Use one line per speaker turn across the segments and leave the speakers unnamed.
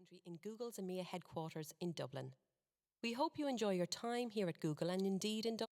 country in Google's EMEA headquarters in Dublin. We hope you enjoy your time here at Google and indeed in Dublin.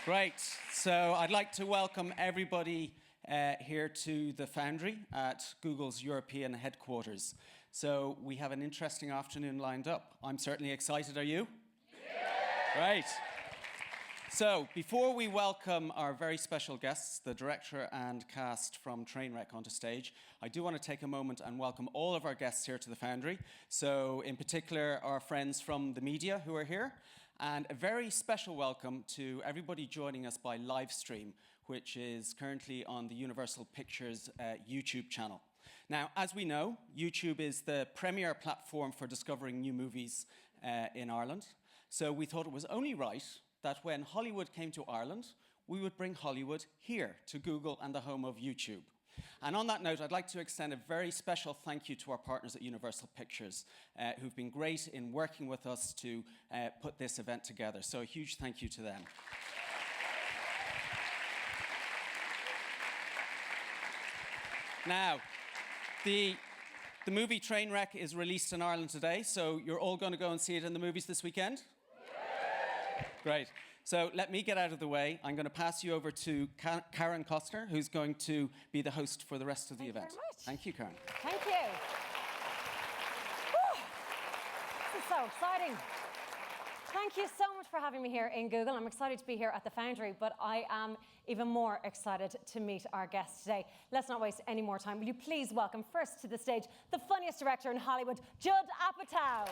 Great. So I'd like to welcome everybody here to the Foundry at Google's European headquarters. So we have an interesting afternoon lined up. I'm certainly excited. Are you? Yeah. Great. So before we welcome our very special guests, the director and cast from Trainwreck onto stage, I do want to take a moment and welcome all of our guests here to the Foundry. So in particular, our friends from the media who are here. And a very special welcome to everybody joining us by live stream, which is currently on the Universal Pictures YouTube channel. Now, as we know, YouTube is the premier platform for discovering new movies in Ireland. So we thought it was only right that when Hollywood came to Ireland, we would bring Hollywood here to Google and the home of YouTube. And on that note, I'd like to extend a very special thank you to our partners at Universal Pictures, who've been great in working with us to put this event together. So a huge thank you to them. Now, the movie Trainwreck is released in Ireland today, so you're all going to go and see it in the movies this weekend? Yeah. Great. So let me get out of the way. I'm going to pass you over to Karen Costner, who's going to be the host for the rest of the event.
Thank you very much.
Thank you, Karen.
Thank you. Whew. This is so exciting. Thank you so much for having me here in Google. I'm excited to be here at the Foundry, but I am even more excited to meet our guest today. Let's not waste any more time. Will you please welcome first to the stage the funniest director in Hollywood, Judd Apatow.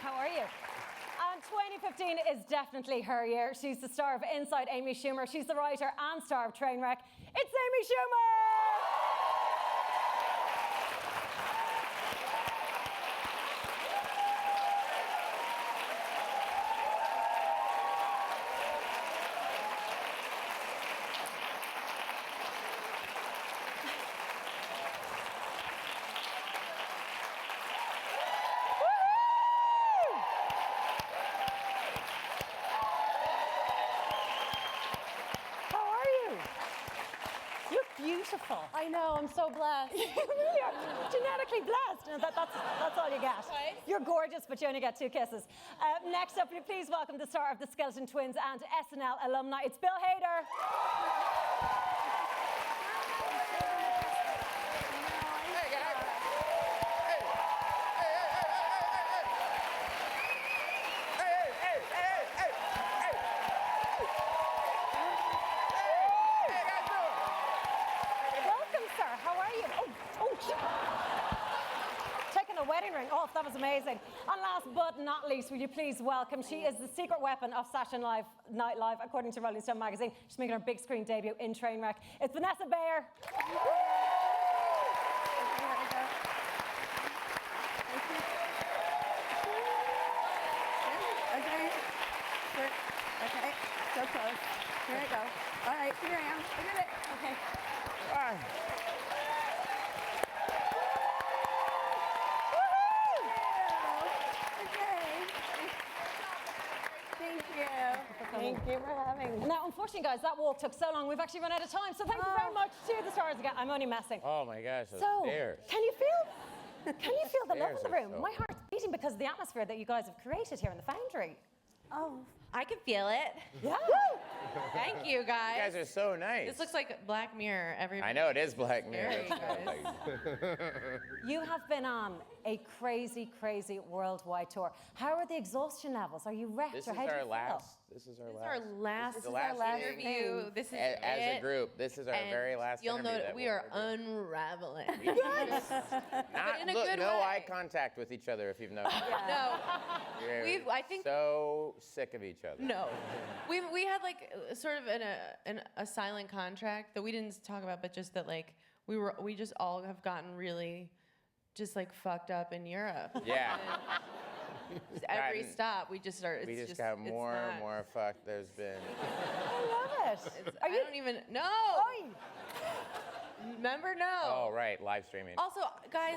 How are you? And 2015 is definitely her year. She's the star of Inside Amy Schumer. She's the writer and star of Trainwreck. It's Amy Schumer! Beautiful.
I know, I'm so blessed.
You really are genetically blessed. No, that's all you get.
Right.
You're gorgeous, but you only get 2 kisses. Next up, will you please welcome the star of the Skeleton Twins and SNL alumni. It's Bill Hader. Wedding ring off, that was amazing. And last but not least, will you please welcome, she is the secret weapon of Saturday Night Live, according to Rolling Stone magazine. She's making her big screen debut in Trainwreck. It's Vanessa Bayer.
Okay, so close. Here I go. All right, here I am. I did it. Okay. All right.
Thank you for having me. Now, unfortunately, guys, that walk took so long, we've actually run out of time. So thank you very much to the stars again. I'm only messing.
Oh my gosh, those
so,
stairs.
Can you feel the love in the room?
So...
My heart's beating because of the atmosphere that you guys have created here in the Foundry.
Oh.
I can feel it.
Yeah.
Thank you, guys.
You guys are so nice.
This looks like Black Mirror. Everybody.
I know it is Black Mirror.
You have been on a crazy, crazy worldwide tour. How are the exhaustion levels? Are you wrecked?
This
or
is
how do
our
you
last.
feel?
This is our
last
interview.
interview. This is
as a group. This is our very last
you'll
interview.
You'll know
that
we are
we'll do.
unraveling.
Not,
in a
look,
good
no
way.
eye contact with each other if you've noticed.
No.
We're
I think
so sick of each other.
No. We had like sort of a silent contract that we didn't talk about, but just that like we just all have gotten really just like fucked up in Europe.
Yeah.
Every stop we just start.
We just got more and more fucked. There's been.
I love it.
I don't even know.
Oi.
Remember, no.
Oh right, live streaming.
Also, guys.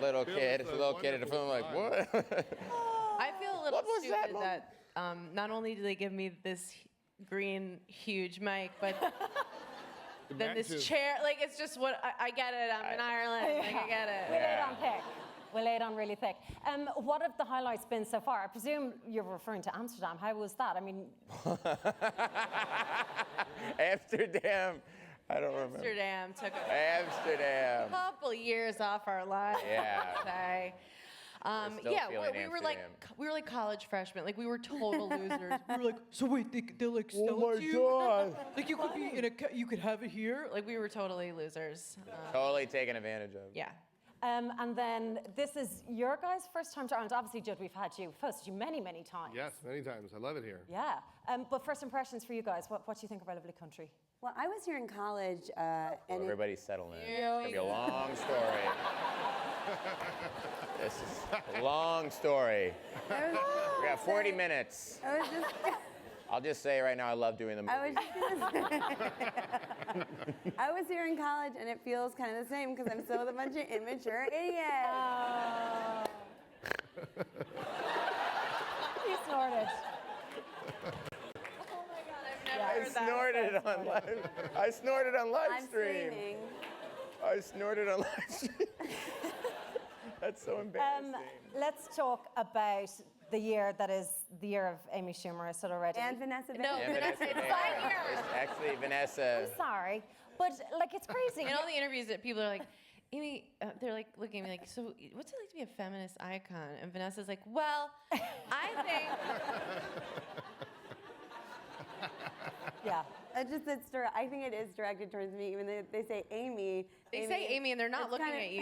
little kid. It's a little kid at a film like, what?
I feel a little
What was that,
stupid
Mom?
that not only do they give me this green huge mic, but then this chair, like it's just what I get it. I'm in Ireland, like I get it.
We laid on thick. We laid on really thick. What have the highlights been so far? I presume you're referring to Amsterdam. How was that? I mean,
Amsterdam. I don't remember.
Amsterdam took a
Amsterdam.
couple years off our lives.
Yeah.
I'd say.
still
Yeah,
feeling
we were like
Amsterdam.
college freshmen. Like we were total losers. We were like, so wait, they'll like
Oh
sell
my
it to you?
God.
Like you could be in you could have it here. Like we were totally losers.
Totally taken advantage of.
Yeah.
and then this is your guys' first time to Ireland. Obviously, Judd, we've hosted you many, many times.
Yes, many times. I love it here.
Yeah. But first impressions for you guys. What do you think of our lovely country?
Well, I was here in college,
Well,
and
everybody's settling in. It's gonna be a long story. This is a long story. We got 40 minutes.
I was just,
I'll just say right now, I love doing the movie.
I was just gonna say, I was here in college, and it feels kind of the same because I'm still with a bunch of immature idiots.
You snorted.
Oh my God, I've never
I
heard that.
snorted on live. I snorted on live
I'm
stream.
screaming.
I snorted on live stream. That's so embarrassing.
Let's talk about the year that is the year of Amy Schumer. I said already.
And Vanessa Bayer.
No,
And
Vanessa,
Vanessa
it's
Bayer.
fine here.
It's actually Vanessa.
I'm sorry, but like it's crazy.
In all the interviews that people are like, Amy, they're like looking at me like, so what's it like to be a feminist icon? And Vanessa's like, well, I think.
Yeah.
I think it is directed towards me, even though they say Amy.
They say Amy and they're not
It's
looking
kinda-
at you.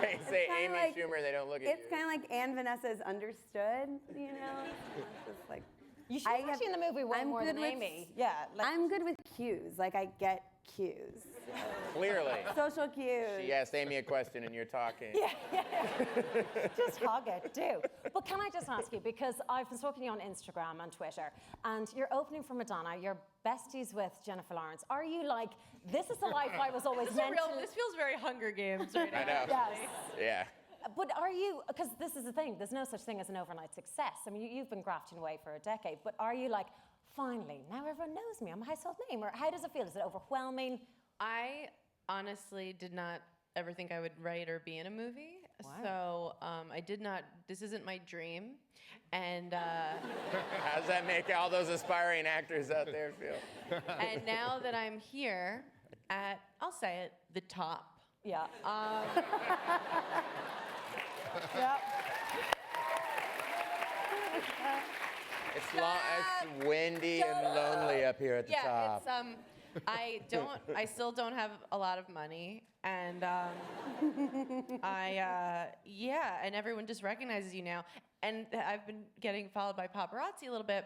They say
kinda
Amy
like-
Schumer. They don't look at
It's
you.
kind of like Anne Vanessa is understood, you know? It's just like,
You should actually in the movie way
I'm
more
good
than
with-
Amy. Yeah. Like,
I'm good with cues. Like, I get cues.
Clearly.
Social cues.
She asked Amy a question and you're talking.
just hog it, do. But can I just ask you, because I've been stalking you on Instagram and Twitter, and you're opening for Madonna, you're besties with Jennifer Lawrence. Are you like, this is the life I was always meant to...
This feels very Hunger Games right now.
I know.
Yes.
Yeah.
But are you, because this is the thing, there's no such thing as an overnight success. I mean, you've been grafting away for a decade, but are you like, finally, now everyone knows me, I'm a household name, or how does it feel? Is it overwhelming?
I honestly did not ever think I would write or be in a movie.
Wow.
So I did not, this isn't my dream. And
How does that make all those aspiring actors out there feel?
and now that I'm here at, I'll say it, the top.
Yeah. Yep.
It's windy and lonely up here at the top.
It's I still don't have a lot of money, and and everyone just recognizes you now. And I've been getting followed by paparazzi a little bit,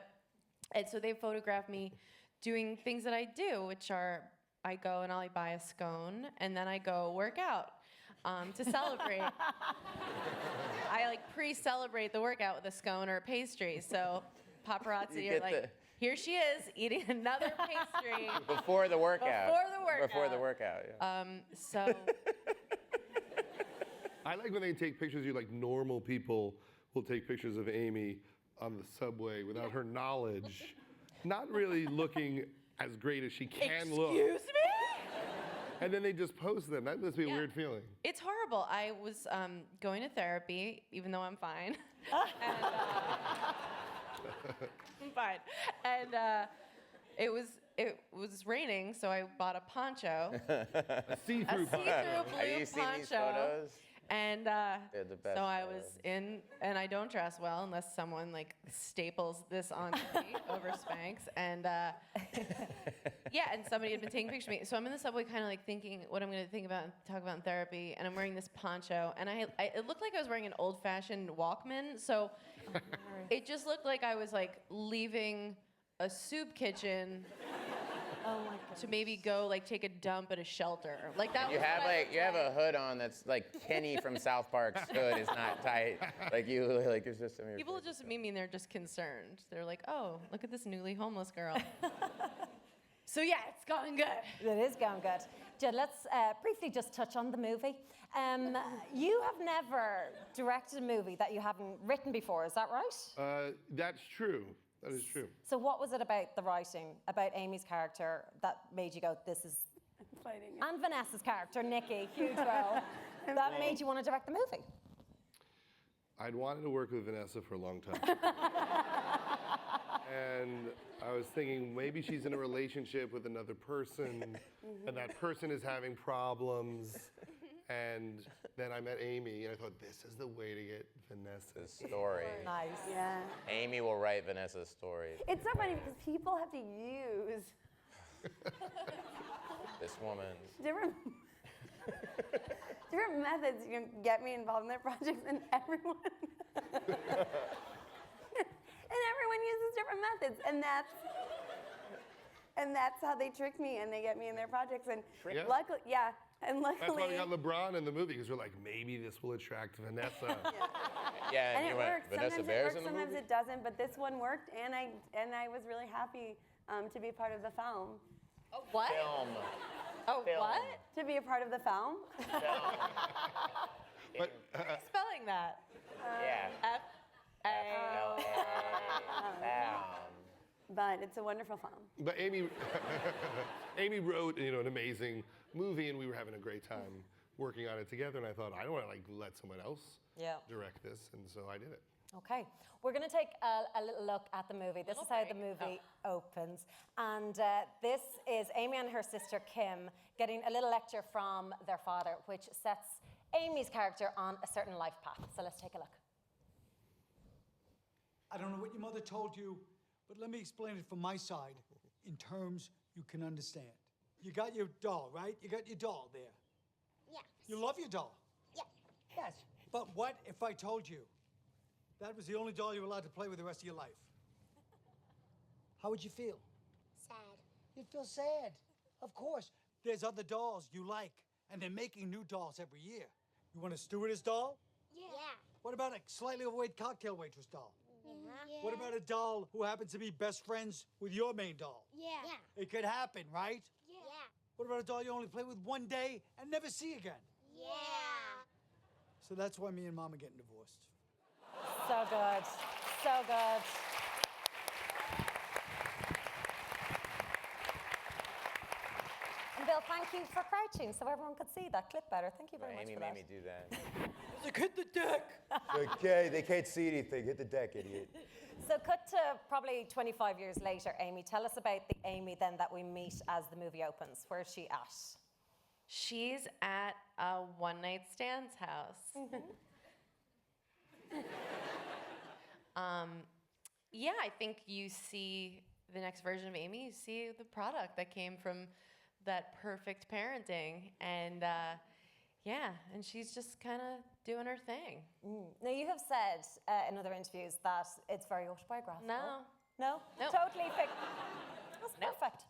and so they photograph me doing things that I do, which are I go and I'll buy a scone, and then I go work out to celebrate. I like pre-celebrate the workout with a scone or a pastry. So paparazzi
You
are
get
like,
the-
here she is eating another pastry.
Before the workout.
Before the workout.
Yeah.
So
I like when they take pictures of you, like normal people will take pictures of Amy on the subway without her knowledge, not really looking as great as she can look.
excuse me?
And then they just post them. That must be a
Yeah.
weird feeling.
It's horrible. I was going to therapy, even though I'm fine. And, I'm fine. And it was raining, so I bought a poncho.
A see-through
A see-through blue
Have you seen
poncho.
these photos?
And
They're the best
so I was
photos.
in, and I don't dress well unless someone like staples this onto me over Spanx. And yeah, and somebody had been taking pictures of me. So I'm in the subway kind of like thinking what I'm going to think about and talk about in therapy. And I'm wearing this poncho. And it looked like I was wearing an old-fashioned Walkman. So it just looked like I was like leaving a soup kitchen
Oh my God.
to maybe go like take a dump at a shelter. Like that
You
was
have
what I
like
looked
you have a hood on that's like Kenny from South Park's hood is not tight. Like you like it's just some of your
People
face.
just meet me and they're just concerned. They're like, oh, look at this newly homeless girl. So yeah, it's going good.
It is going good. Jed, let's briefly just touch on the movie. You have never directed a movie that you haven't written before, is that right?
That's true. That is true.
So what was it about the writing, about Amy's character, that made you go, this is...
Fighting it.
And Vanessa's character, Nikki, huge role, that made you want to direct the movie?
I'd wanted to work with Vanessa for a long time. And I was thinking maybe she's in a relationship with another person, and that person is having problems. And then I met Amy, and I thought, this is the way to get Vanessa's
Story.
Nice.
Yeah.
Amy will write Vanessa's story.
It's so funny because people have to use
This woman.
different methods to get me involved in their projects, and everyone uses different methods, and that's how they trick me and they get me in their projects. And
Yeah.
luckily, yeah, and
That's why
luckily,
we got LeBron in the movie, because we're like, maybe this will attract Vanessa.
Yeah,
and
you
it
went,
works.
Vanessa
Sometimes it
Bayer's
works,
in the
sometimes
movie?
it doesn't. But this one worked, and I was really happy to be part of the film.
What?
Film.
Oh,
Film.
what?
To be a part of the film.
But
Spelling that.
Yeah.
F-A.
But it's a wonderful film.
But Amy wrote, an amazing movie, and we were having a great time working on it together. And I thought, I don't want to let someone else direct this, and so I did it.
Okay, we're going to take a little look at the movie. This is how the movie opens. And this is Amy and her sister Kim getting a little lecture from their father, which sets Amy's character on a certain life path. So let's take a look.
I don't know what your mother told you, but let me explain it from my side in terms you can understand. You got your doll, right? You got your doll there.
Yes.
You love your doll.
Yeah.
Yes. But what if I told you that was the only doll you were allowed to play with the rest of your life? How would you feel?
Sad.
You'd feel sad. Of course. There's other dolls you like, and they're making new dolls every year. You want a stewardess doll?
Yeah.
What about a slightly overweight cocktail waitress doll?
Yeah.
What about a doll who happens to be best friends with your main doll?
Yeah.
It could happen, right?
Yeah.
What about a doll you only play with one day and never see again?
Yeah.
So that's why me and Mom are getting divorced.
So good, so good. And Bill, thank you for crouching so everyone could see that clip better. Thank you very much
Amy
for
made
that.
me do that.
Like, hit the deck!
Okay, they can't see anything. Hit the deck, idiot.
So cut to probably 25 years later, Amy. Tell us about the Amy then that we meet as the movie opens. Where's she at?
She's at a one-night stand's house. Yeah, I think you see the next version of Amy. You see the product that came from that perfect parenting, and yeah, and she's just kind of doing her thing.
Now, you have said in other interviews that it's very autobiographical.
No.
No?
No.
Totally That's
No.
perfect.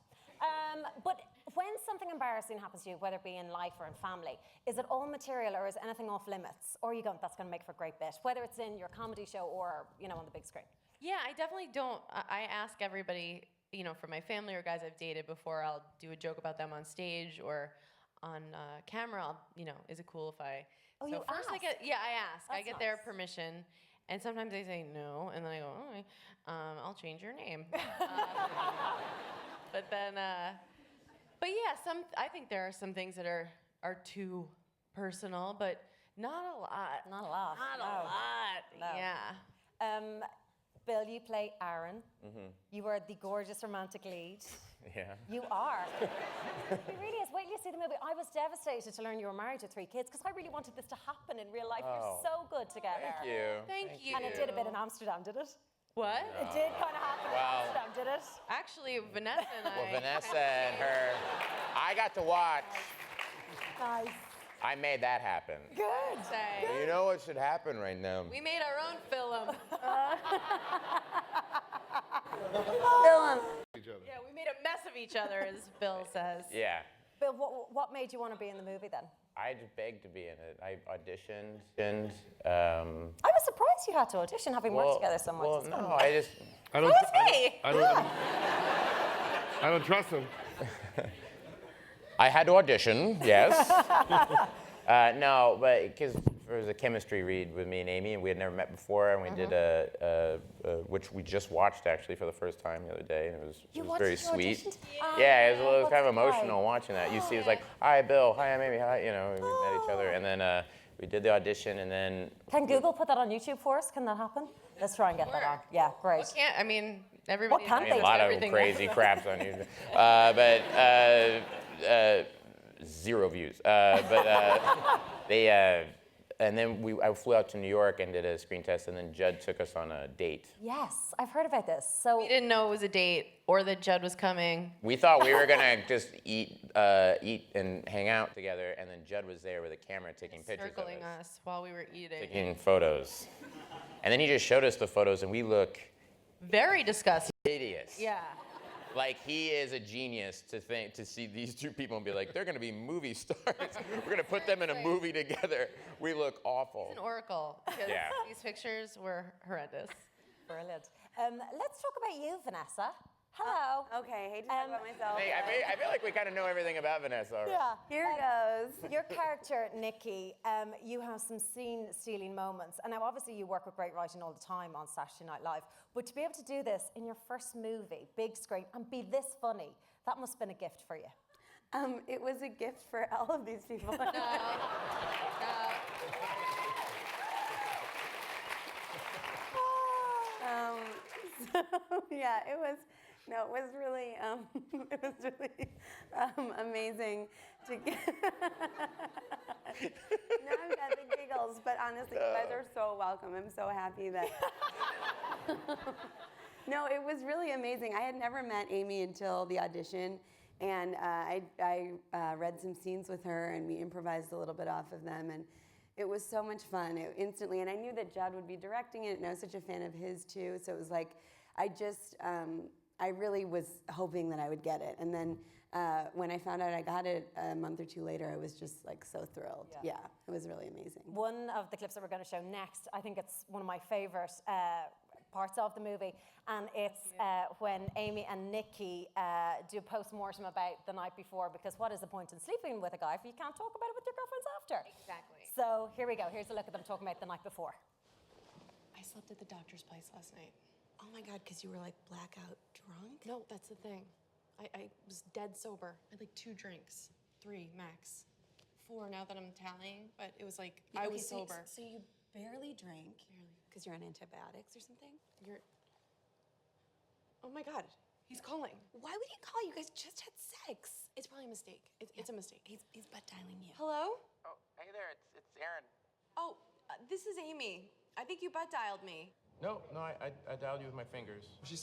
But when something embarrassing happens to you, whether it be in life or in family, is it all material or is anything off limits? Or are you going, that's going to make for a great bit, whether it's in your comedy show or, on the big screen?
Yeah, I definitely don't. I ask everybody, from my family or guys I've dated before, I'll do a joke about them on stage or on camera. Is it cool if I?
Oh,
so
you
first
ask?
I ask. I
That's
get their
nice.
permission, and sometimes they say no, and then I go, all right, I'll change your name. But then, but yeah, I think there are some things that are too personal, but not a lot.
Not a lot.
Not a
No.
lot.
No.
Yeah.
Bill, you play Aaron. You are the gorgeous romantic lead.
Yeah.
You are. He really is. Wait till you see the movie. I was devastated to learn you were married with 3 kids because I really wanted this to happen in real life. You're so good together.
Thank you.
Thank you.
And it did a bit in Amsterdam, did it?
What?
It did kind of happen
Wow.
in Amsterdam, did it?
Actually, Vanessa and I.
Well, Vanessa and her, I got to watch.
Nice.
I made that happen.
Good.
Say,
You know what should happen right now?
we made our own film.
Film.
Each other.
Yeah, we made a mess of each other, as Bill says.
Yeah.
Bill, what made you want to be in the movie then?
I just begged to be in it. I auditioned and
I was surprised you had to audition, having worked together so much.
Well,
It's kind of
no, I just
I don't,
Who's he?
I don't trust him.
I had to audition, yes. No, but because there was a chemistry read with me and Amy, and we had never met before, and we did which we just watched actually for the first time the other day, and it was very sweet. Yeah, it was kind of emotional watching that. You see, it was like, hi, Bill, hi, I'm Amy, hi, you know, we met each other, and then we did the audition, and then.
Can Google put that on YouTube for us? Can that happen? Let's try and get that on. Yeah, great.
I mean, everybody.
What can't
knows
they
A lot of
everything.
crazy craps on YouTube, but 0 views. And then I flew out to New York and did a screen test, and then Judd took us on a date.
Yes, I've heard about this. So
We didn't know it was a date or that Judd was coming.
We thought we were gonna just eat and hang out together, and then Judd was there with a camera taking pictures
Circling
of us,
us while we were eating.
taking photos. And then he just showed us the photos, and we look
Very disgusting.
hideous.
Yeah.
Like he is a genius to see these two people and be like, they're gonna be movie stars. We're gonna put them in a movie together. We look awful.
He's an oracle. Because
Yeah.
These pictures were horrendous.
brilliant. Let's talk about you, Vanessa. Hello.
Okay, hate to talk about myself.
Hey, I feel like we kind of know everything about Vanessa already.
Yeah.
Here goes.
Your character, Nikki, you have some scene-stealing moments. And now, obviously, you work with great writing all the time on Saturday Night Live. But to be able to do this in your first movie, big screen, and be this funny, that must have been a gift for you.
It was a gift for all of these people. So, yeah, it was really, amazing to get. Now I've got the giggles, but honestly, you guys are so welcome. I'm so happy that. No, it was really amazing. I had never met Amy until the audition, and I read some scenes with her, and we improvised a little bit off of them, and it was so much fun. Instantly, and I knew that Judd would be directing it, and I was such a fan of his too. So it was like, I really was hoping that I would get it, and then when I found out I got it a month or two later, I was just like so thrilled. Yeah, it was really amazing.
One of the clips that we're going to show next, I think it's one of my favorite parts of the movie, and it's when Amy and Nikki do a post-mortem about the night before, because what is the point in sleeping with a guy if you can't talk about it with your girlfriends after?
Exactly.
So here we go. Here's a look at them talking about the night before.
I slept at the doctor's place last night.
Oh my God, because you were like blackout drunk?
No, that's the thing. I was dead sober. I had like 2 drinks, 3 max, 4 now that I'm tallying, but it was like I was sober.
So you barely drank because you're on antibiotics or something?
Oh my God, he's calling.
Why would he call? You guys just had sex.
It's probably a mistake. It's a mistake.
He's butt dialing you.
Hello?
Oh, hey there, it's Aaron.
Oh, this is Amy. I think you butt dialed me.
No, I dialed you with my fingers.
He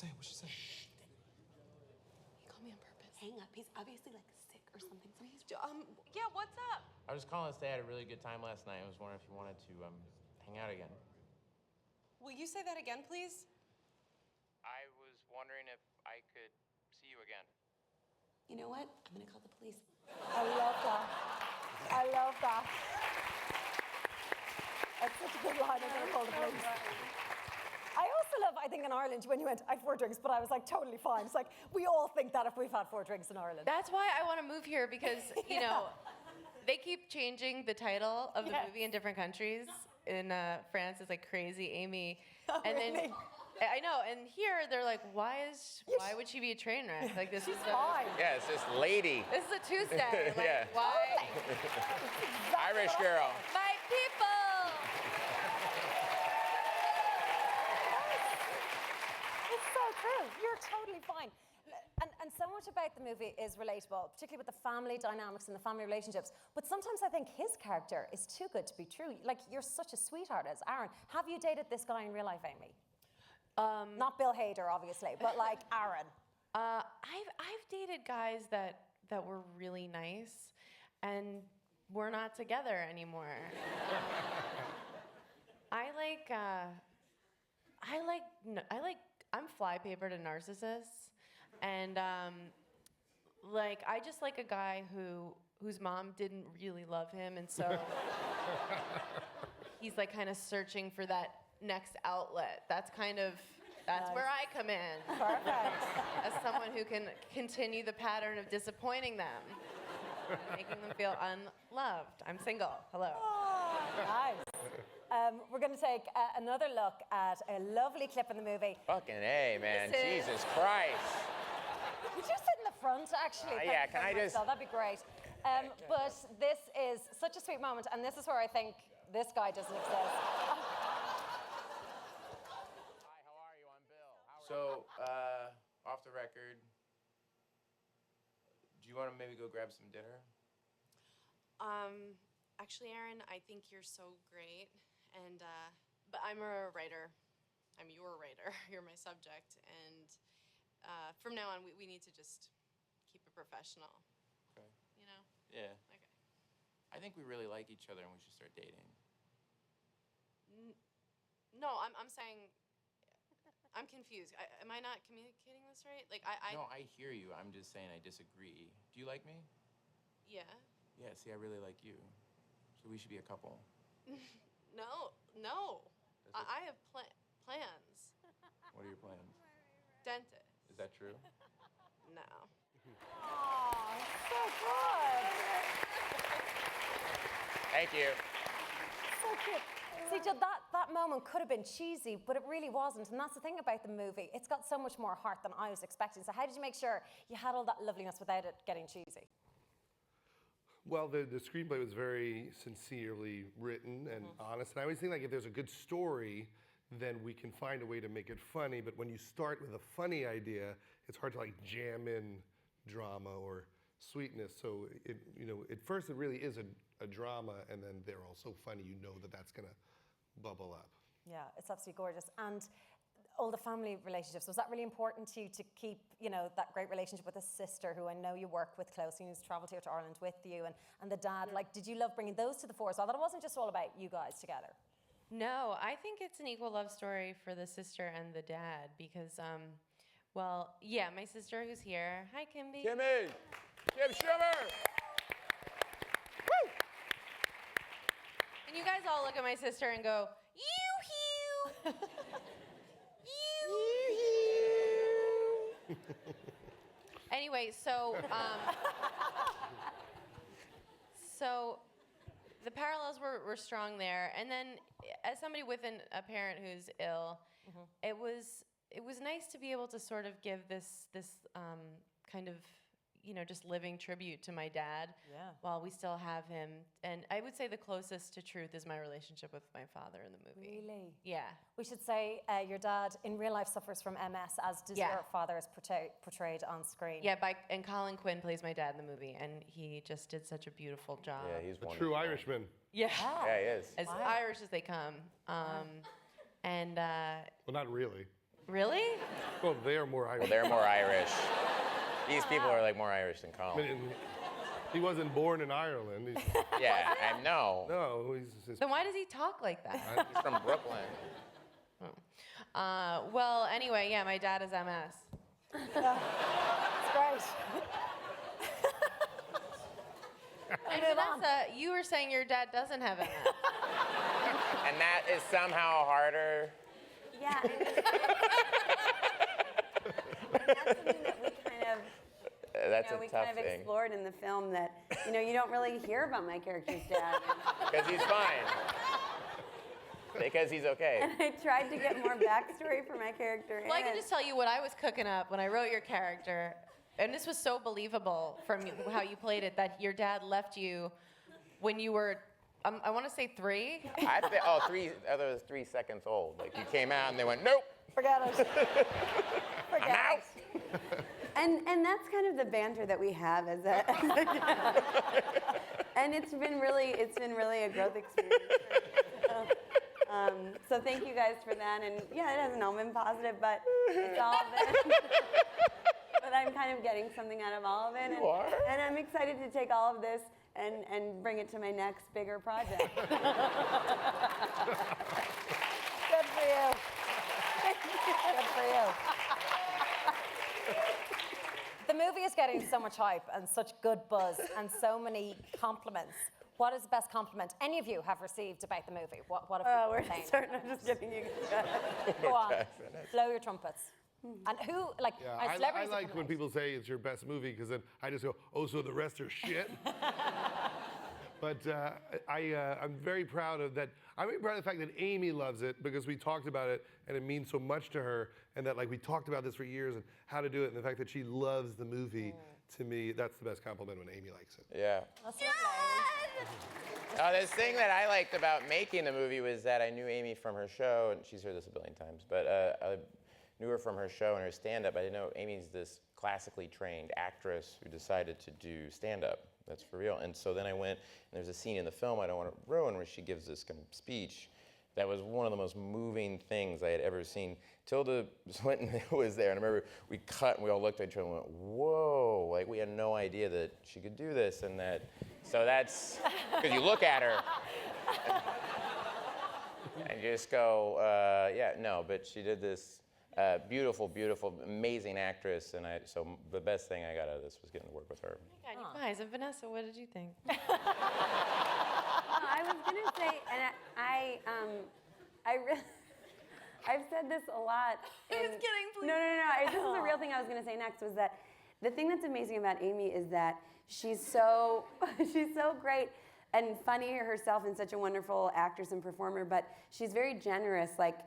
called me on purpose.
Hang up. He's obviously like sick or something.
Yeah, what's up?
I was just calling to say I had a really good time last night. I was wondering if you wanted to hang out again.
Will you say that again, please?
I was wondering if I could see you again.
You know what? I'm gonna call the police.
I love that. I love that. That's such a good line. I'm going to call the police. I also love, I think in Ireland, when you went, I had 4 drinks, but I was like totally fine. It's like, we all think that if we've had 4 drinks in Ireland.
That's why I want to move here because, you know, they keep changing the title of the movie in different countries. In France, it's like Crazy Amy. And then I know, and here they're like, why would she be a train wreck? Like this is
Fine.
Yeah, it's this lady.
This is a Tuesday. Like,
Yeah.
why?
Irish girl.
My people.
It's so true. You're totally fine. And so much about the movie is relatable, particularly with the family dynamics and the family relationships. But sometimes I think his character is too good to be true. Like, you're such a sweetheart as Aaron. Have you dated this guy in real life, Amy? Not Bill Hader, obviously, but like Aaron.
I've dated guys that were really nice, and we're not together anymore. I'm flypaper to narcissists, and like I just like a guy whose mom didn't really love him, and so he's like kind of searching for that next outlet. That's kind of That's where I come in.
Perfect.
As someone who can continue the pattern of disappointing them, making them feel unloved. I'm single. Hello.
Nice. We're going to take another look at a lovely clip in the movie.
Fucking A, man.
This is-
Jesus Christ.
Would you sit in the front, actually?
Yeah,
Thank you
can I
very much,
just-
Del. That'd be great. But this is such a sweet moment, and this is where I think this guy doesn't exist.
Hi, how are you? I'm Bill. So, off the record, do you want to maybe go grab some dinner?
Actually, Aaron, I think you're so great, and but I'm a writer. I'm your writer. You're my subject, and from now on, we need to just keep it professional.
Okay.
You know?
Yeah.
Okay.
I think we really like each other and we should start dating.
No, I'm saying. I'm confused. Am I not communicating this right? Like
No, I hear you. I'm just saying I disagree. Do you like me?
Yeah.
Yeah, see, I really like you. So we should be a couple.
No. I have plans.
What are your plans?
Dentist.
Is that true?
No.
Oh, so good.
Thank you.
So cute. See, Jill, that moment could have been cheesy, but it really wasn't. And that's the thing about the movie. It's got so much more heart than I was expecting. So how did you make sure you had all that loveliness without it getting cheesy?
Well, the screenplay was very sincerely written and honest. And I always think like if there's a good story, then we can find a way to make it funny. But when you start with a funny idea, it's hard to like jam in drama or sweetness. So at first it really is a drama, and then they're all so funny, you know that's gonna bubble up.
Yeah, it's absolutely gorgeous. And all the family relationships, was that really important to you to keep, that great relationship with a sister who I know you work with closely, who's traveled here to Ireland with you, and the dad? Like, did you love bringing those to the fore as well? That it wasn't just all about you guys together.
No, I think it's an equal love story for the sister and the dad because, my sister who's here. Hi, Kimby.
Kimmy! Kim Schimmer!
And you guys all look at my sister and go, yoo-hoo! Yoo-hoo! Anyway, so the parallels were strong there. And then as somebody with a parent who's ill, it was nice to be able to sort of give this kind of just living tribute to my dad while we still have him. And I would say the closest to truth is my relationship with my father in the movie.
Really?
Yeah.
We should say your dad in real life suffers from MS, as does your father is portrayed on screen.
Yeah, and Colin Quinn plays my dad in the movie, and he just did such a beautiful job.
Yeah, he's
A
wonderful.
true Irishman.
Yeah.
Yeah, he is.
As Irish as they come. And
Well, not really.
really?
Well, they are more Irish.
Well, they're more Irish. These people are like more Irish than
I
Colin.
mean, he wasn't born in Ireland.
Yeah, I know.
No, he's just.
Then why does he talk like that?
He's from Brooklyn.
Well, anyway, yeah, my dad is MS.
It's great.
And Vanessa, you were saying your dad doesn't have MS.
And that is somehow harder.
Yeah. That's something that we kind of.
That's
we
a tough
kind of
thing.
explored in the film that you don't really hear about my character's dad.
Because he's fine. Because he's okay.
And I tried to get more backstory for my character.
Well, I can just tell you what I was cooking up when I wrote your character. And this was so believable from how you played it, that your dad left you when you were, I want to say 3.
That was 3 seconds old. Like, you came out and they went, nope.
Forget it.
I'm out.
And that's kind of the banter that we have as a and it's been really a growth experience. So thank you guys for that. And yeah, it hasn't all been positive, but it's all been. But I'm kind of getting something out of all of it.
You are?
And I'm excited to take all of this and bring it to my next bigger project.
Good for you. Good for you. The movie is getting so much hype and such good buzz and so many compliments. What is the best compliment any of you have received about the movie? What have
We're
you been saying?
starting. I'm just kidding. You
Go on, blow your trumpets. And who, like,
Yeah,
our
I
celebrities
like
have
when
come
people say it's your best movie because then I just go, oh, so the rest are shit. But I'm very proud of that. I'm very proud of the fact that Amy loves it because we talked about it and it means so much to her, and that like we talked about this for years and how to do it, and the fact that she loves the movie, to me, that's the best compliment when Amy likes it.
Yeah.
That's lovely.
This thing that I liked about making the movie was that I knew Amy from her show, and she's heard this a billion times, but I knew her from her show and her stand-up. I didn't know Amy's this classically trained actress who decided to do stand-up. That's for real. And so then I went, and there's a scene in the film I don't want to ruin where she gives this kind of speech. That was one of the most moving things I had ever seen. Tilda Swinton was there, and I remember we cut and we all looked at each other and went, whoa, like we had no idea that she could do this and that. So that's, because you look at her and you just go, yeah, no, but she did this beautiful, beautiful, amazing actress, and so the best thing I got out of this was getting to work with her.
Oh my God, you guys, and Vanessa, what did you think?
I was gonna say, and I've said this a lot.
I was kidding, please.
No. This is the real thing I was gonna say next, was that the thing that's amazing about Amy is that she's so great and funny herself, and such a wonderful actress and performer, but she's very generous. Like,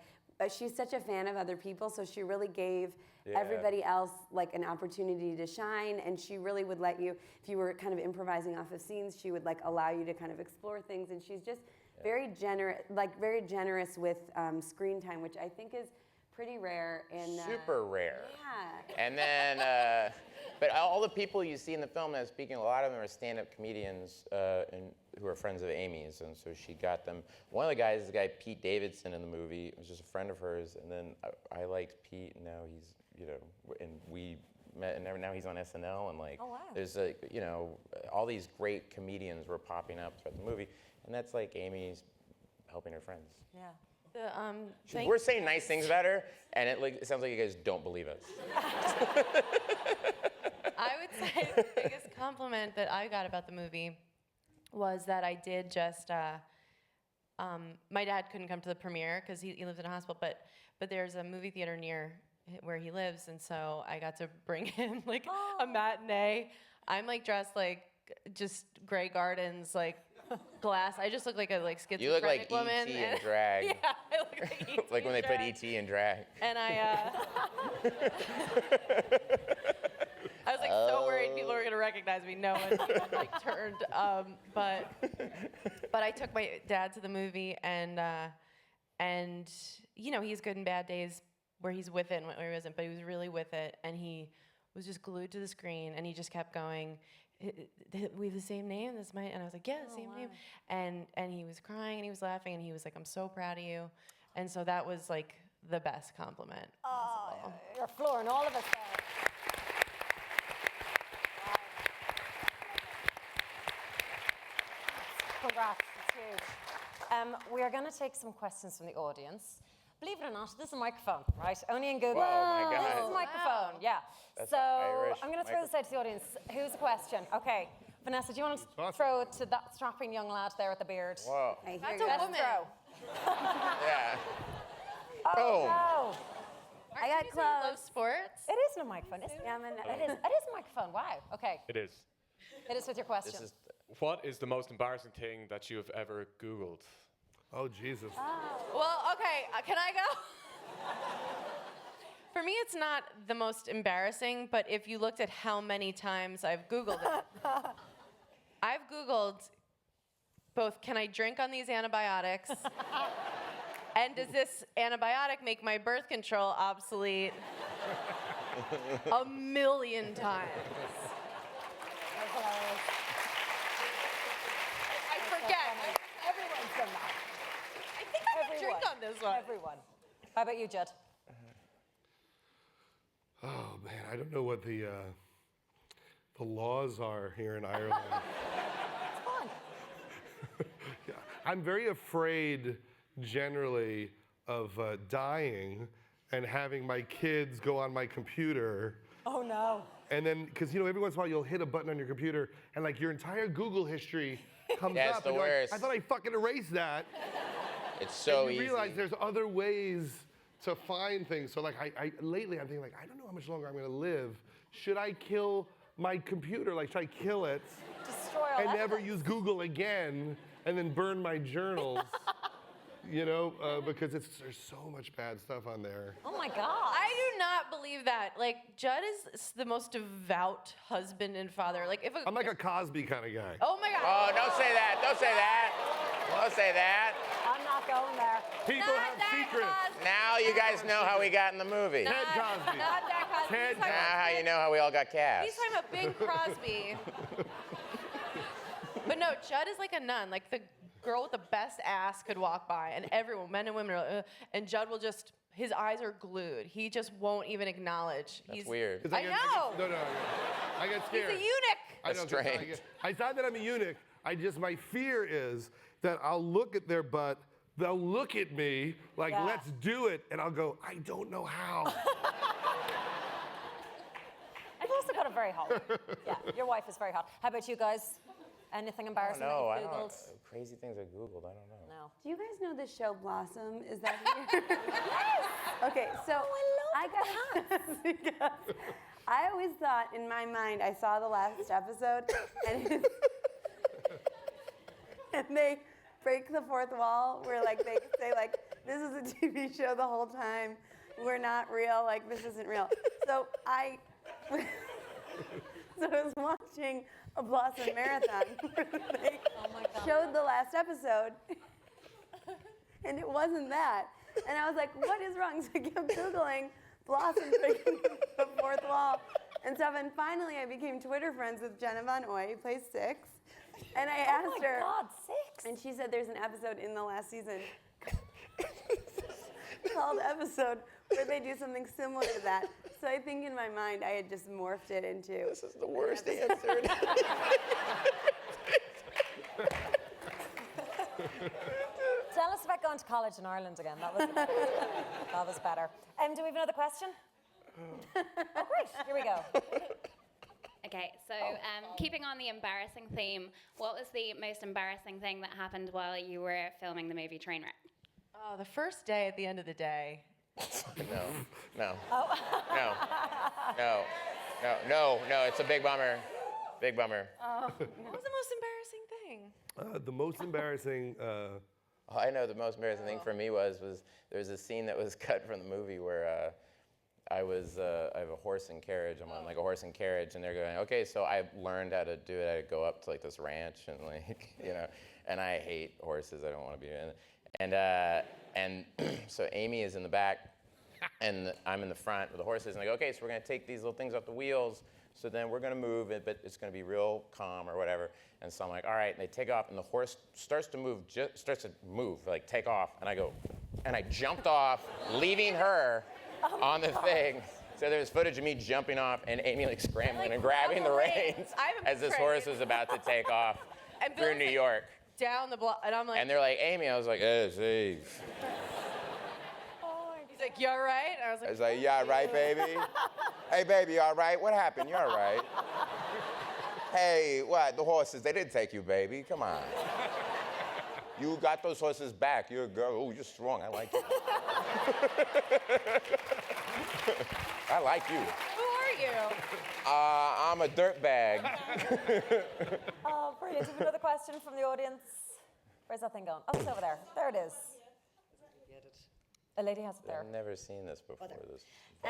she's such a fan of other people, so she really gave everybody else like an opportunity to shine, and she really would let you, if you were kind of improvising off of scenes, she would like allow you to kind of explore things, and she's just very generous with screen time, which I think is pretty rare.
Super rare.
Yeah.
And then, but all the people you see in the film that I'm speaking, a lot of them are stand-up comedians and who are friends of Amy's, and so she got them. One of the guys is the guy Pete Davidson in the movie. It was just a friend of hers, and then I liked Pete, and now he's, and we met, and now he's on SNL, and like, there's like, all these great comedians were popping up throughout the movie, and that's like Amy's helping her friends.
Yeah.
We're saying nice things about her, and it sounds like you guys don't believe us.
I would say the biggest compliment that I got about the movie was that I did just, my dad couldn't come to the premiere because he lives in a hospital, but there's a movie theater near where he lives, and so I got to bring him like a matinee. I'm like dressed like just Grey Gardens, like glass. I just look like a schizophrenic
You look like
woman.
E.T. in drag.
Yeah, I look like E.T.
Like when
in
they put
drag.
E.T. in drag.
And I was like so worried people were gonna recognize me. No one even like turned. But I took my dad to the movie, and he's good in bad days where he's with it and where he wasn't, but he was really with it, and he was just glued to the screen, and he just kept going, we have the same name, and I was like, yeah, the same name. And he was crying and he was laughing and he was like, I'm so proud of you. And so that was like the best compliment possible.
You're flooring all of us there. Congrats, it's huge. We are going to take some questions from the audience. Believe it or not, this is a microphone, right? Only in Google.
Whoa, my God.
This is a microphone, yeah.
That's
so
Irish
I'm going to throw this out to the audience. Who's the question? Okay. Vanessa, do you want to
Awesome.
throw it to that strapping young lad there with the beard?
Whoa.
That's a
Let's
woman.
throw.
Yeah.
Oh,
Boom.
no.
I got
Love
close.
sports.
It isn't a microphone, is it?
Yeah,
It is a microphone, wow. Okay.
It is.
It is with your question.
This is
What is the most embarrassing thing that you have ever Googled?
Oh, Jesus.
Well, okay, can I go? For me, it's not the most embarrassing, but if you looked at how many times I've Googled it, I've Googled both, can I drink on these antibiotics? And does this antibiotic make my birth control obsolete? 1,000,000 times.
That's hilarious.
I forget.
Everyone's done that.
I think I can drink on this one.
Everyone. How about you, Judd?
Oh, man, I don't know what the laws are here in Ireland.
It's fun.
Yeah, I'm very afraid, generally, of dying and having my kids go on my computer
Oh no.
And then, because every once in a while you'll hit a button on your computer and like your entire Google history comes
Yeah, it's
up.
the
and you're like,
worst.
I thought I fucking erased that.
It's so
and you
easy.
realize there's other ways to find things. So like lately I'm thinking like, I don't know how much longer I'm gonna live. Should I kill my computer? Like, should I kill it
Destroy all
and never
evidence.
use Google again and then burn my journals? Because there's so much bad stuff on there.
Oh my God.
I do not believe that. Like, Judd is the most devout husband and father. Like, if
I'm like a Cosby kind of guy.
oh my God.
Oh, don't say that. Don't say that. Don't say that.
I'm not going there.
People have secrets.
Now you guys know how we got in the movie.
Ted Cosby.
Not that Cosby.
Ted
He's talking
Now
about
how you know how we all got cast.
He's talking about Bing Crosby. But no, Judd is like a nun. Like the girl with the best ass could walk by, and everyone, men and women, are like, and Judd will just, his eyes are glued. He just won't even acknowledge.
That's weird.
'Cause
I know.
No, I get
He's
scared.
a eunuch.
I
That's
know, 'cause
strange.
It's not that I'm a eunuch. My fear is that I'll look at their butt, they'll look at me like,
Yeah.
let's do it, and I'll go, I don't know how.
You've also got a very hot. Yeah, your wife is very hot. How about you guys? Anything embarrassing
No,
that
I
you've
don't.
Googled?
Crazy things I Googled. I don't know.
No.
Do you guys know the show Blossom? Is that here? Okay, so I got because I always thought in my mind I saw the last episode and and they break the fourth wall where like they say like this is a TV show the whole time. We're not real. Like this isn't real. So I was watching a Blossom marathon where they showed the last episode, and it wasn't that. And I was like, what is wrong? So I kept Googling Blossom breaking the fourth wall and stuff. And finally, I became Twitter friends with Jenna Von Oy, who plays Six. And I asked her,
God, Six.
and she said there's an episode in the last season called Episode where they do something similar to that. So I think in my mind I had just morphed it into.
This is the worst answer.
Tell us about going to college in Ireland again. That was better. Do we have another question? Oh, great. Here we go.
Okay, so keeping on the embarrassing theme, what was the most embarrassing thing that happened while you were filming the movie Trainwreck?
Oh, the first day at the end of the day.
No. No, it's a big bummer. Big bummer.
What was the most embarrassing thing?
The most embarrassing.
I know the most embarrassing thing for me was there was a scene that was cut from the movie where I have a horse and carriage. I'm on like a horse and carriage, and they're going, okay, so I learned how to do it. I go up to like this ranch and like, and I hate horses. I don't want to be in it. And so Amy is in the back, and I'm in the front with the horses. And I go, okay, so we're gonna take these little things off the wheels. So then we're gonna move it, but it's gonna be real calm or whatever. And so I'm like, all right. And they take off, and the horse starts to move, like take off. And I go, and I jumped off, leaving her on the thing. So there's footage of me jumping off and Amy like scrambling and grabbing the reins as this horse was about to take off through New York.
Down the block, and I'm like.
And they're like, Amy. I was like, hey, see.
He's like, you all right? I was
I was like, you all right, baby? Hey, baby, you all right? What happened? You all right? Hey, what? The horses, they didn't take you, baby. Come on. You got those horses back. You're a girl. Oh, you're strong. I like you. I like you.
Who are you?
I'm a dirtbag.
Oh, brilliant. Do we have another question from the audience? Where's that thing going? Oh, it's over there. There it is. A lady has it there.
I've never seen this before, this volleyball.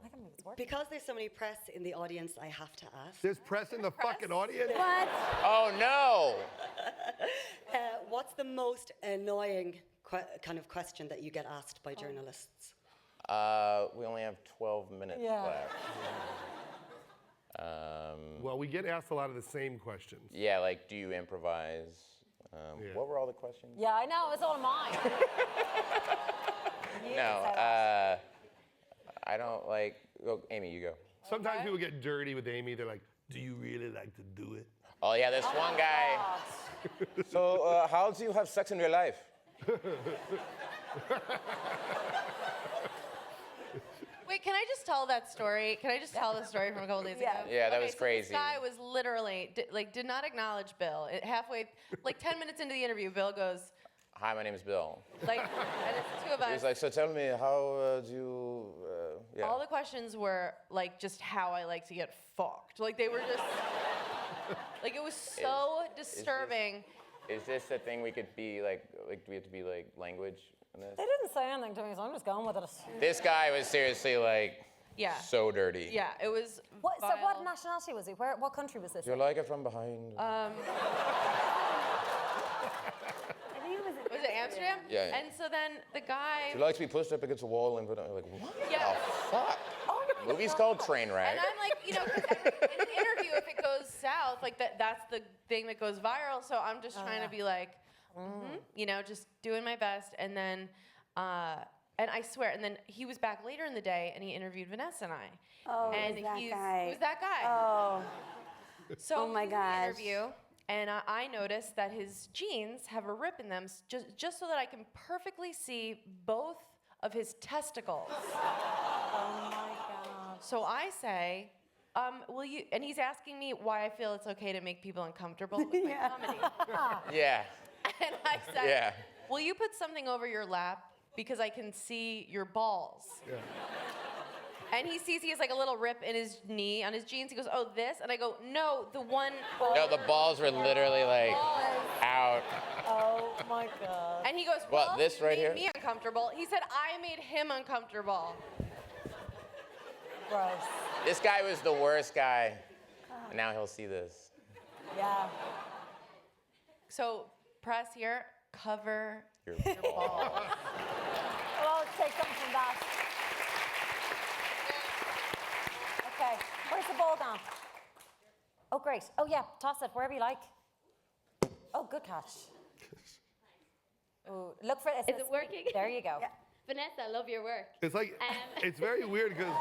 I can't believe it's working.
Because there's so many press in the audience, I have to ask.
There's press in the fucking audience?
What?
Oh, no.
What's the most annoying kind of question that you get asked by journalists?
We only have 12 minutes left.
Well, we get asked a lot of the same questions.
Yeah, like, do you improvise? What were all the questions?
Yeah, I know. It's all mine.
No, I don't like. Oh, Amy, you go.
Sometimes people get dirty with Amy. They're like, do you really like to do it?
Oh, yeah, this one guy. So, how do you have sex in real life?
Wait, Can I just tell that story? Can I just tell the story from a couple days ago?
Yeah, that
Okay,
was
so
crazy.
This guy was literally did not acknowledge Bill. Halfway, like 10 minutes into the interview, Bill goes,
Hi, my name is Bill.
like, and it's the two of
He was
us.
like, so tell me, how do you, yeah.
All the questions were like just how I like to get fucked. Like they were just, like it was so disturbing.
Is this a thing we could be like do we have to be like language in this?
They didn't say anything to me, so I'm just going with it.
This guy was seriously like
Yeah.
so dirty.
Yeah, it was.
What, so
vile.
what nationality was he? What country was this?
You like it from behind?
I think it was
Was it Amsterdam?
Yeah.
And so then the guy.
You like to be pushed up against a wall and put on, like, what
Yeah.
the fuck? Movie's called Trainwreck.
And I'm like, you know, 'cause in an interview, if it goes south, like that's the thing that goes viral. So I'm just trying to be like, you know, just doing my best. And then, and I swear, and then he was back later in the day and he interviewed Vanessa and I.
Oh,
and
it was that guy.
It was that guy.
Oh.
So
Oh my
we did the
gosh.
interview, and I noticed that his jeans have a rip in them, just so that I can perfectly see both of his testicles.
Oh my God.
So I say, will you? And he's asking me why I feel it's okay to make people uncomfortable with my comedy.
Yeah.
And I said,
Yeah.
will you put something over your lap because I can see your balls?
Yeah.
And he sees he has like a little rip in his knee on his jeans. He goes, oh, this? And I go, no, the one.
No, the balls were literally like out.
Oh my God.
And he goes,
What,
well,
this
you
right
made
here?
me uncomfortable. He said, I made him uncomfortable.
Gross.
This guy was the worst guy. And now he'll see this.
Yeah.
So press here, cover
Your
your balls.
Well, let's take something from that. Okay, where's the ball gone? Oh, great. Oh, yeah, toss it wherever you like. Oh, good catch. Ooh, look for it.
Is it working?
There you go.
Vanessa, I love your work.
It's like, it's very weird because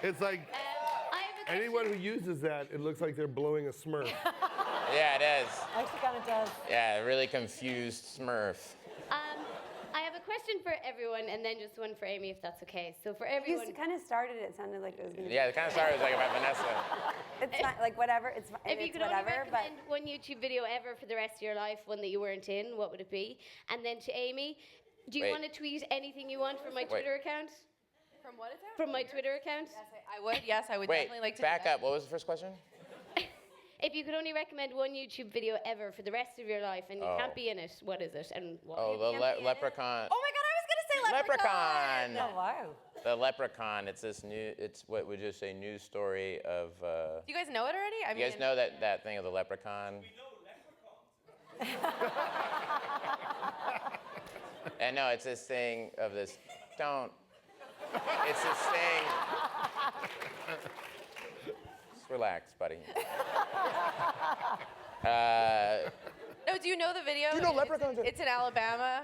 it's like
I have a
anyone who uses that, it looks like they're blowing a Smurf.
Yeah, it is.
Actually, kind of does.
Yeah, really confused Smurf.
I have a question for everyone, and then just one for Amy, if that's okay. So for
You
everyone,
kind of started it sounded like it was going to
Yeah, it kind of started like about Vanessa.
It's not like whatever. It's
if you
it's
could
whatever.
only
But
recommend one YouTube video ever for the rest of your life, one that you weren't in, what would it be? And then to Amy, do you
Wait.
want to tweet anything you want from my Twitter account?
From what is that?
From my Twitter account?
I would, yes, I would
Wait,
definitely like to
back
do that.
up. What was the first question?
If you could only recommend one YouTube video ever for the rest of your life, and you
Oh.
can't be in it, what is it? And what?
Oh, the leprechaun.
Oh my God, I was going to say leprechaun.
Oh, wow.
The leprechaun. It's this new. It's what would you say news story of.
Do you guys know it already? I
You guys know that thing of the leprechaun? And no, it's this thing of this. Don't. It's this thing. Just relax, buddy.
No, do you know the video?
Do you know leprechauns?
It's in Alabama.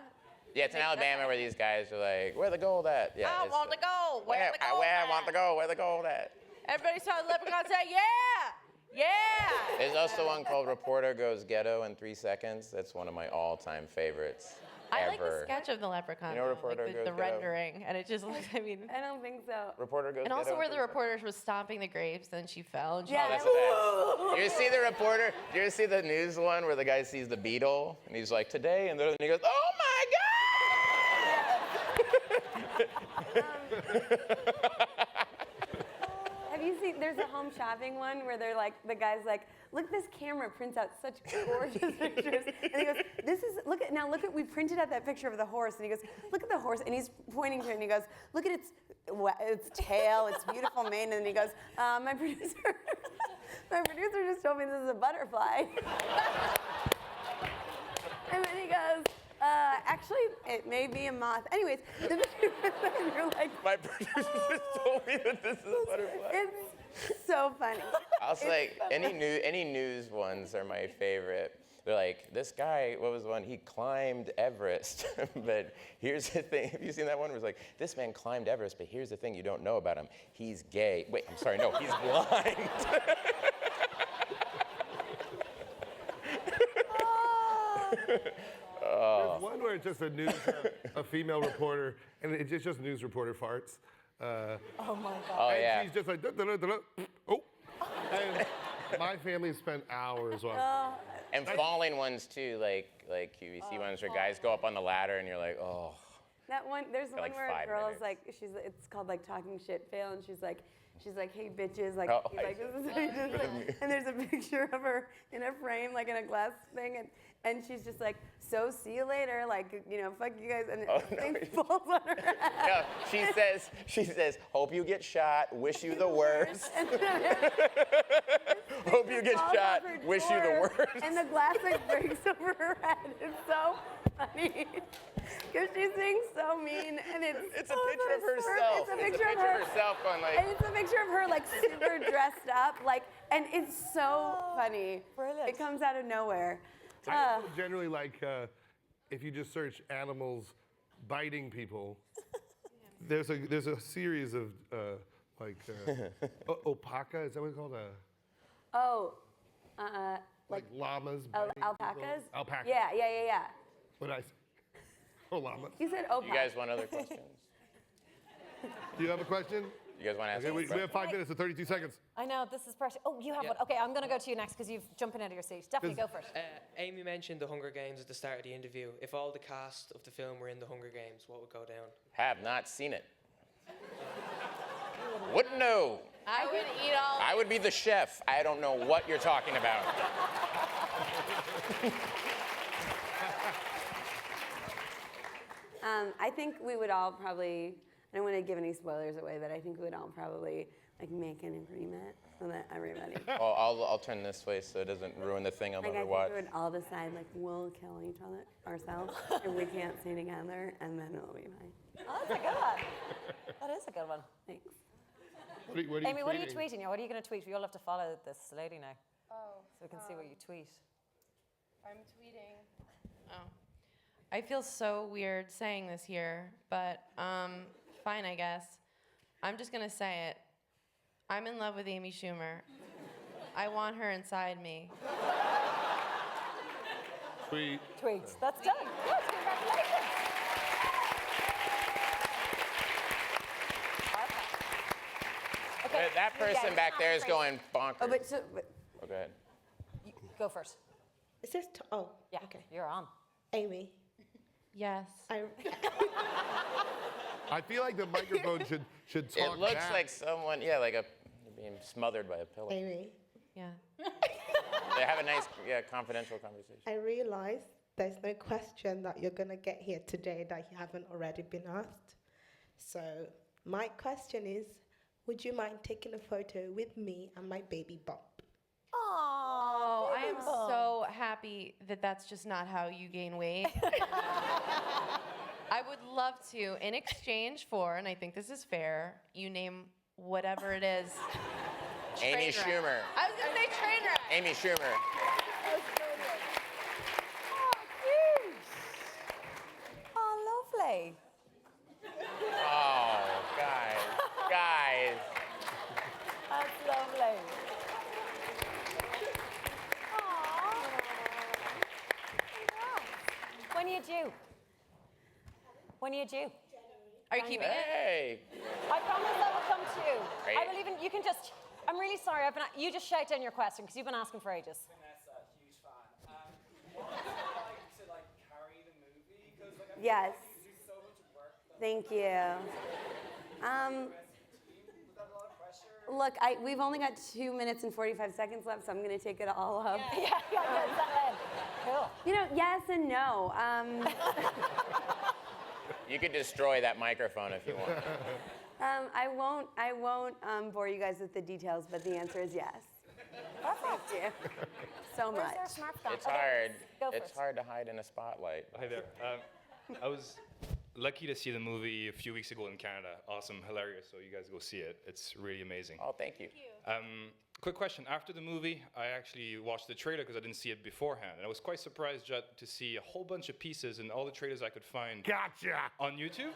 Yeah, it's in Alabama where these guys are like, where the gold at? Yeah.
I
it's
want the gold. Where the gold
Where I
at?
want the gold? Where the gold at?
Everybody saw the leprechaun say, yeah, yeah.
There's also one called Reporter Goes Ghetto in 3 seconds. That's one of my all-time favorites
I
ever.
like the sketch of the leprechaun.
You know
though,
Reporter
like
Goes
the
Ghetto?
rendering, and it just looks. I mean,
I don't think so.
Reporter Goes
and
Ghetto.
also where
in
the
3
reporter was stomping the grapes, then she fell. And she
Yeah,
Oh, that's the best. You ever see the reporter? Do you ever see the news one where the guy sees the beetle and he's like, today, and he goes, oh my God!
Have you seen? There's a home shopping one where they're like, the guy's like, look, this camera prints out such gorgeous pictures, and he goes, look at, we printed out that picture of the horse, and he goes, look at the horse, and he's pointing to it, and he goes, look at its tail, its beautiful mane, and then he goes, my producer just told me this is a butterfly, and then he goes. Actually, it may be a moth. Anyways, you're like,
My producer just told me that this is a butterfly.
it's so funny.
I was like, any news ones are my favorite. They're like, this guy, what was the one? He climbed Everest. But here's the thing. Have you seen that one? Where it's like, this man climbed Everest, but here's the thing you don't know about him. He's gay. Wait, I'm sorry, no, he's blind.
There's one where it's just a female reporter, and it's just news reporter farts.
Oh my God.
Oh,
and
yeah.
she's just like, oh. And my family spent hours watching.
And falling ones too, like QVC ones where guys go up on the ladder and you're like, oh.
That one, there's one
like
where a
5
girl
minutes.
is like, it's called like talking shit fail, and she's like, hey bitches, like,
Oh,
like this is what he just said. And there's a picture of her in a frame, like in a glass thing, and she's just like, so see you later, like, you know, fuck you guys, and the thing falls on her head.
No, she says, hope you get shot, wish you the worst. Hope you get
Falls
shot,
off her
wish you the
door,
worst.
And the glass like breaks over her head. It's so funny. Because she's being so mean, and
It's a picture of herself.
It's a picture of herself
going like.
And it's a picture of her like super dressed up, like, and it's so funny.
Brilliant.
It comes out of nowhere.
I also generally like if you just search animals biting people. There's a series of alpaca. Is that what it's called? Like llamas. biting
Alpacas?
people. Alpacas.
Yeah.
What did I say? Oh, llamas.
You said
You
alpaca.
guys want other questions?
Do you have a question?
You guys want to ask
Okay,
me a
we
question?
have 5 minutes and 32 seconds.
I know, this is precious. Oh, you have one. Okay, I'm going to go to you next because you've jumping out of your seat. Definitely go first.
Amy mentioned the Hunger Games at the start of the interview. If all the cast of the film were in the Hunger Games, what would go down?
Have not seen it. Wouldn't know.
I would eat all.
I would be the chef. I don't know what you're talking about.
I think we would all probably, I don't want to give any spoilers away, but I think we would all probably like make an agreement so that everybody.
Oh, I'll turn this way so it doesn't ruin the thing I'm
Like, I
going to
think
watch.
we would all decide, like, we'll kill each other ourselves if we can't stay together, and then it'll be fine.
Oh, that's a good one. That is a good one.
Thanks.
What are
Amy, what are you tweeting? What are you going to tweet? We all have to follow this lady now.
Oh.
So we can see what you tweet.
I'm tweeting.
Oh. I feel so weird saying this here, but fine, I guess. I'm just gonna say it. I'm in love with Amy Schumer. I want her inside me.
Tweet.
Tweets. That's done. Good. Congratulations. Okay.
That person back there is going bonkers.
Oh, but
Oh, go ahead.
Go first.
Is this? Oh,
Yeah.
okay.
You're on.
Amy,
Yes.
I feel like the microphone should talk
It looks
back.
like someone, like being smothered by a pillow.
Amy,
Yeah.
They have a nice, confidential conversation.
I realize there's no question that you're gonna get here today that you haven't already been asked. So my question is, would you mind taking a photo with me and my baby bump?
Oh, I am so happy that that's just not how you gain weight. I would love to, in exchange for, and I think this is fair, you name whatever it is.
Amy
Trainwreck.
Schumer.
I was gonna say Trainwreck.
Amy Schumer.
Oh, lovely.
Oh, guys.
That's lovely. When are you due? When are you due?
Are you keeping it?
Hey.
I promise I will come to you.
Great.
I will even, you can just, I'm really sorry, you just shout down your question because you've been asking for ages.
Vanessa, huge fan. What was it like to carry the movie? Because I feel
Yes.
like you do so much work.
Thank you.
Was that a lot of pressure?
Look, we've only got 2 minutes and 45 seconds left, so I'm going to take it all up.
Yeah, cool.
You know, yes and no.
You could destroy that microphone if you want.
I won't bore you guys with the details, but the answer is yes.
Perfect.
Thank you so
Where's
much.
our smartphone?
It's
Okay,
hard.
go
It's
first.
hard to hide in a spotlight.
Hi there. I was lucky to see the movie a few weeks ago in Canada. Awesome, hilarious. So you guys go see it. It's really amazing.
Oh, thank you.
Quick question. After the movie, I actually watched the trailer because I didn't see it beforehand. And I was quite surprised to see a whole bunch of pieces in all the trailers I could find on YouTube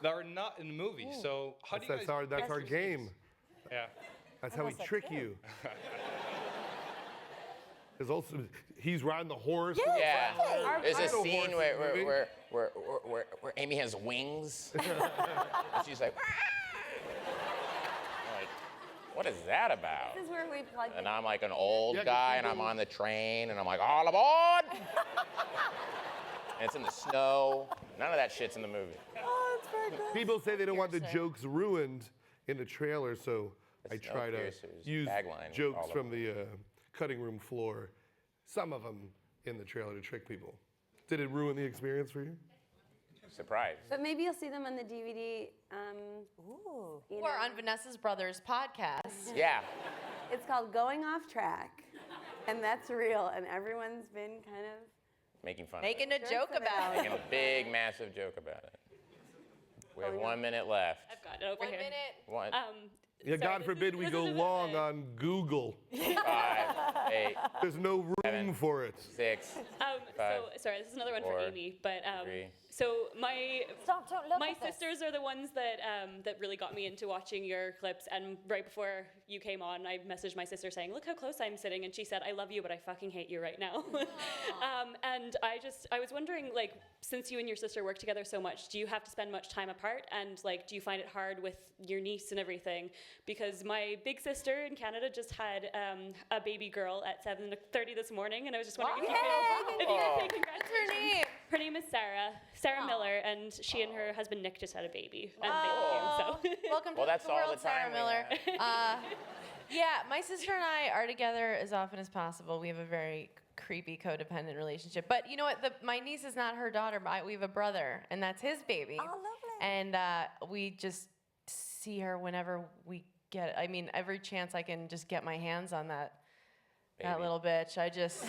that are not in the movie. So how do you guys...
That's our game.
Yeah.
That's how we trick you. There's also he's riding the horse.
Yeah. There's a
There's no
scene
horse in the movie.
where Amy has wings. And she's like, I'm like, what is that about?
This is where we plug
And
in.
I'm like an old guy, and I'm on the train, and I'm like, all aboard! And it's in the snow. None of that shit's in the movie.
Oh, it's very good.
People say they don't want the jokes ruined in the trailer, so I
It's
try to
Snowpiercer's
use
tagline, all
jokes
of
from the cutting room floor, some of them in the trailer to trick people. Did it ruin the experience for you?
Surprise.
But maybe you'll see them on the DVD.
Or on Vanessa's Brothers podcast.
Yeah.
It's called Going Off Track, and that's real, and everyone's been kind of
Making fun
Making
of
a joke about
Making
it.
a big, massive joke about it. We have 1 minute left.
I've got it over here.
1 minute.
One,
Yeah, God forbid we go long on Google.
5, 8,
There's no room for it.
6, 5,
Sorry, this is another one
4,
for Amy, but
3.
so my
Don't look
my
at this.
sisters are the ones that really got me into watching your clips. And right before you came on, I messaged my sister saying, "Look how close I'm sitting," and she said, "I love you, but I fucking hate you right now." And I was wondering, like, since you and your sister work together so much, do you have to spend much time apart? And like, do you find it hard with your niece and everything? Because my big sister in Canada just had a baby girl at 7:30 this morning, and I was just wondering if you could say congratulations. Her name is Sarah Miller, and she and her husband Nick just had a baby. And
Welcome
Well,
to
that's
the
all
world,
the time
Sarah
we
Miller. Yeah, my sister and I are together as often as possible. We have a very creepy codependent relationship. But you know what? My niece is not her daughter, but we have a brother, and that's his baby.
Oh, lovely.
And we just see her whenever we get. I mean, every chance I can just get my hands on that little bitch. I just.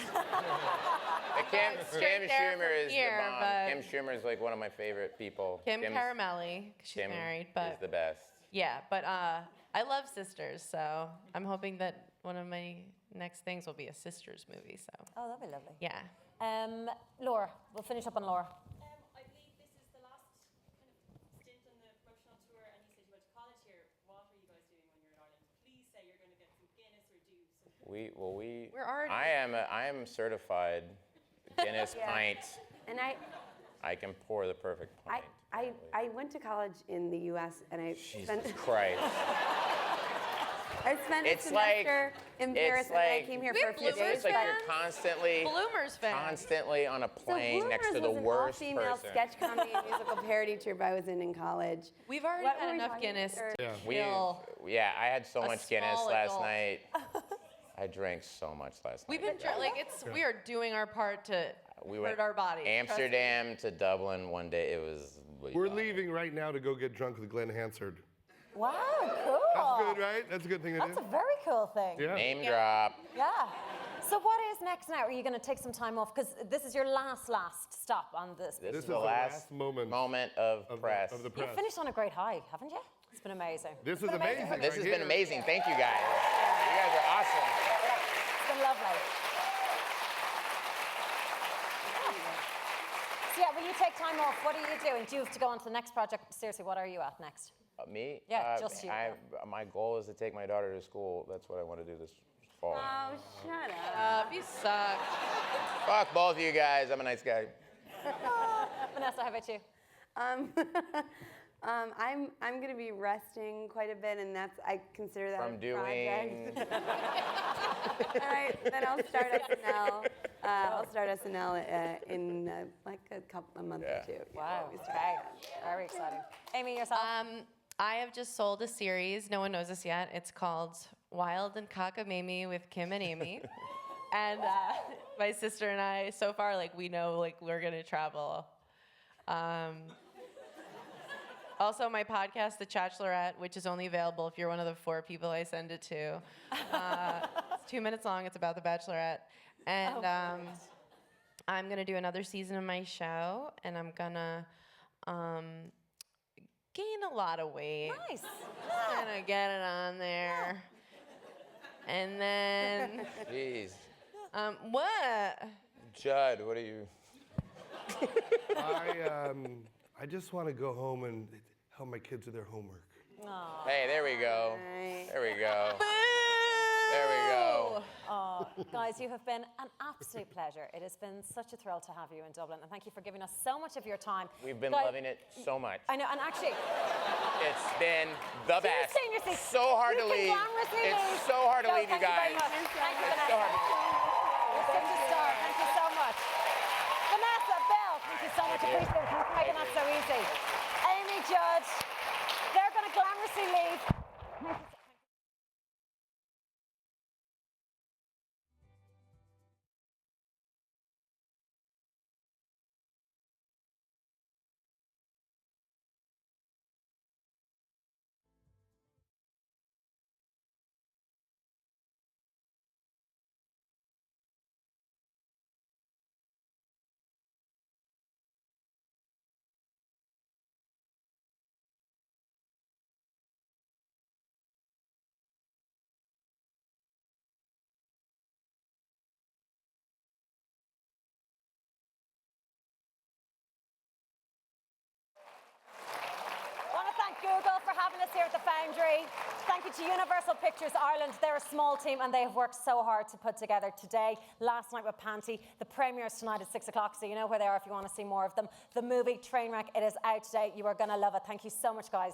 Kim
straight there
Schumer
from
is
here,
the bomb.
but-
Kim Schumer is like one of my favorite people.
Kim
Kim's-
Caramelli, 'cause she's
Kim
married,
is
but
the best.
yeah, but I love sisters, so I'm hoping that one of my next things will be a sisters movie. So
Oh, that'd be lovely.
yeah.
Laura, we'll finish up on Laura.
I believe this is the last kind of stint on the promotional tour, and you said you went to college here. What are you guys doing when you're in Ireland? Please say you're going to get some Guinness or do something.
We're already.
I am certified Guinness
Yeah.
pint.
And
I can pour the perfect pint.
I went to college in the U.S. and I spent
Jesus Christ.
I spent a
It's like-
semester in
it's
Paris, and then I
like-
came here
We
for a
have
few
It's
days.
just like
but-
you're constantly on a plane next to the
was an
worst
all-female
person.
sketch comedy and musical parody troupe I was in college.
We've already
What
had
were we
enough
talking
Guinness.
about?
to
Yeah.
fill
I had so
a
much Guinness
small
last
adult.
night. I drank so much last
We've
night.
been we are doing our part to
We
hurt
went
our body.
Amsterdam to Dublin one day. It was.
We're leaving right now to go get drunk with Glenn Hansard.
Wow, cool.
That's good, right? That's a good thing to
That's
do.
a very cool thing.
Yeah.
Name drop.
Yeah. So what is next now? Are you going to take some time off? Because this is your last stop on this.
This is the last moment of press.
Of the
You
press.
finished on a great high, haven't you? It's been amazing.
This is
It's been
amazing.
This has been amazing. Thank you guys. You guys are awesome.
It's been lovely. So yeah, will you take time off? What are you doing? Do you have to go on to the next project? Seriously, what are you at next?
Me?
Yeah, just you.
My goal is to take my daughter to school. That's what I want to do this fall.
Oh, shut up.
You suck.
Fuck both of you guys. I'm a nice guy.
Vanessa, how about you?
I'm going to be resting quite a bit, and I consider that
From
a
doing.
project. All right, then I'll start SNL. I'll start SNL in like a month or two.
Wow. Okay. Very exciting. Amy, yourself?
I have just sold a series. No one knows this yet. It's called Wild and Cockamamie with Kim and Amy. And my sister and I, so far, we know, we're going to travel. Also, my podcast, The Bachelorette, which is only available if you're one of the 4 people I send it to. It's 2 minutes long. It's about The Bachelorette. And I'm going to do another season of my show, and I'm going to gain a lot of weight.
Nice.
I'm going to get it on there. And then...
Jeez.
What?
Judd, what are you?
I just want to go home and help my kids with their homework.
Hey, there we go. There we go. There we go.
Oh, Guys, you have been an absolute pleasure. It has been such a thrill to have you in Dublin, and thank you for giving us so much of your time.
We've been
Guys,
loving it so much.
I know, and actually,
It's been the best.
senior seats.
So hard
You
to
can
leave.
glamorously leave.
It's so hard to
No,
leave, you
thank you very
guys.
much. Thank you,
It's
Vanessa.
so hard.
You're such a star. Thank you so much. Vanessa Bayer, thank you so much.
Thank you.
Appreciate it for making that so easy. Amy Judge, they're going to glamorously leave. I want to thank Google for having us here at the Foundry. Thank you to Universal Pictures Ireland. They're a small team and they have worked so hard to put together today, last night with Panty. The premiere's tonight at 6 o'clock, so you know where they are if you want to see more of them. The movie Trainwreck, it is out today. You are going to love it. Thank you so much, guys.